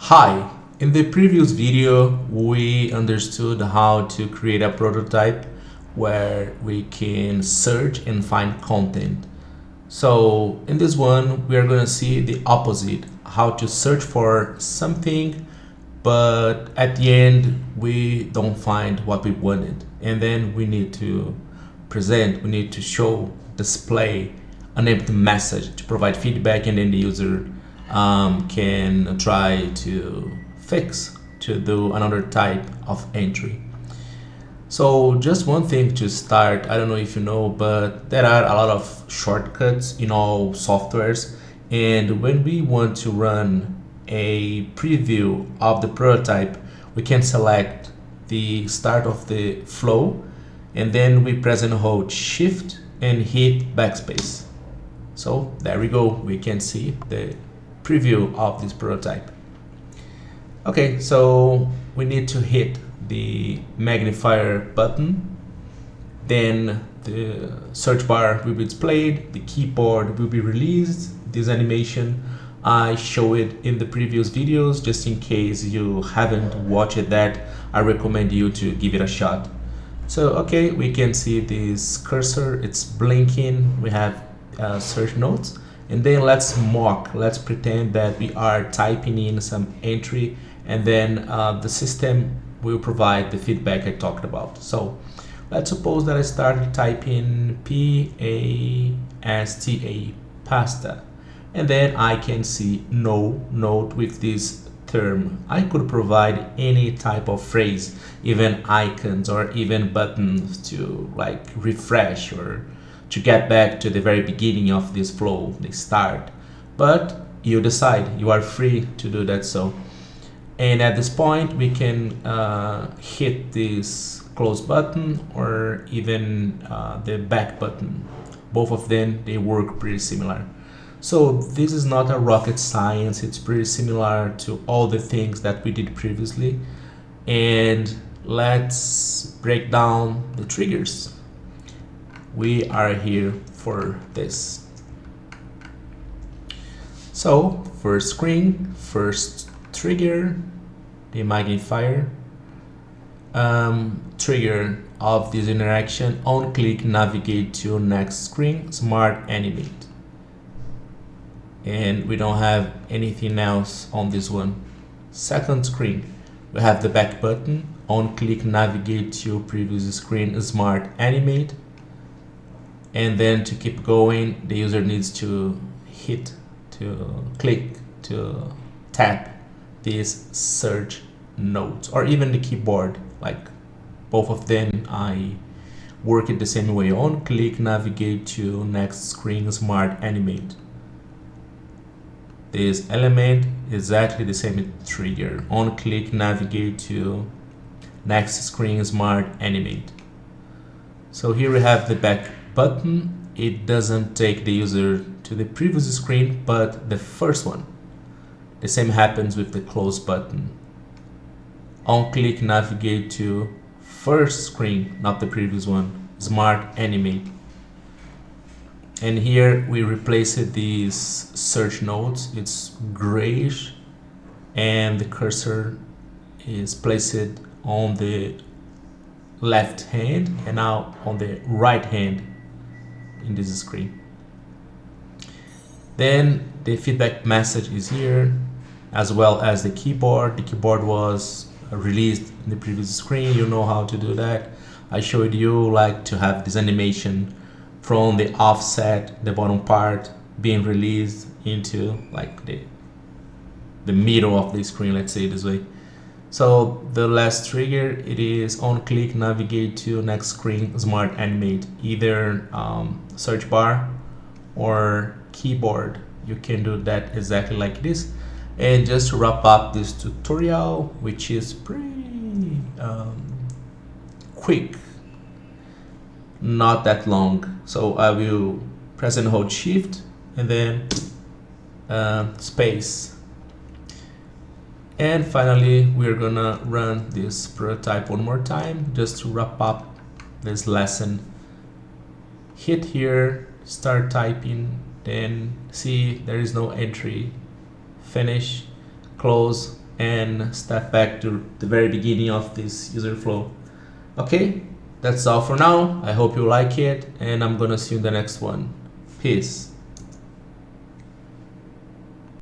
Hi, in the previous video we understood how to create a prototype where we can search and find content. So in this one we are going to see the opposite, how to search for something but at the end we don't find what we wanted, and then we need to show, display an empty message to provide feedback, and then the user can try to fix to do another type of entry. So just one thing to start, I don't know if you know, but there are a lot of shortcuts in all softwares, and when we want to run a preview of the prototype, we can select the start of the flow, and then we press and hold shift and hit backspace. So there we go, we can see the preview of this prototype. Okay, so we need to hit the magnifier button, then the search bar will be displayed, the keyboard will be released. This animation I show it in the previous videos. Just in case you haven't watched that, I recommend you to give it a shot. So okay, we can see this cursor, it's blinking, we have search nodes, and then let's pretend that we are typing in some entry, and then the system will provide the feedback I talked about. So let's suppose that I started typing pasta, pasta, and then I can see no node with this term. I could provide any type of phrase, even icons or even buttons to like refresh or to get back to the very beginning of this flow, the start. But you decide, you are free to do that. So, and at this point we can hit this close button or even the back button. Both of them, they work pretty similar. So this is not a rocket science, it's pretty similar to all the things that we did previously. And let's break down the triggers. We are here for this. So first screen, first trigger, the magnifier, trigger of this interaction, on click navigate to next screen, smart animate. And we don't have anything else on this one. Second screen, we have the back button, on click navigate to previous screen, smart animate. And then to keep going, the user needs to hit, to click, to tap these search nodes, or even the keyboard, like both of them I work it the same way. On click navigate to next screen, smart animate. This element is exactly the same trigger. On click navigate to next screen, smart animate. So here we have the back button. It doesn't take the user to the previous screen but the first one. The same happens with the close button. On click navigate to first screen, not the previous one, smart animate. And here we replaced these search nodes. It's grayish and the cursor is placed on the left hand and now on the right hand in this screen. Then the feedback message is here, as well as the keyboard. The keyboard was released in the previous screen. You know how to do that. I showed you like to have this animation from the offset, the bottom part, being released into like the middle of the screen, let's say it this way. So the last trigger, it is on click navigate to next screen, smart animate. Either search bar or keyboard, you can do that exactly like this. And just to wrap up this tutorial, which is pretty quick, not that long, so I will press and hold shift and then space. And finally, we're gonna run this prototype one more time just to wrap up this lesson. Hit here, start typing, then see there is no entry, finish, close, and step back to the very beginning of this user flow. Okay, that's all for now. I hope you like it, and I'm gonna see you in the next one. Peace.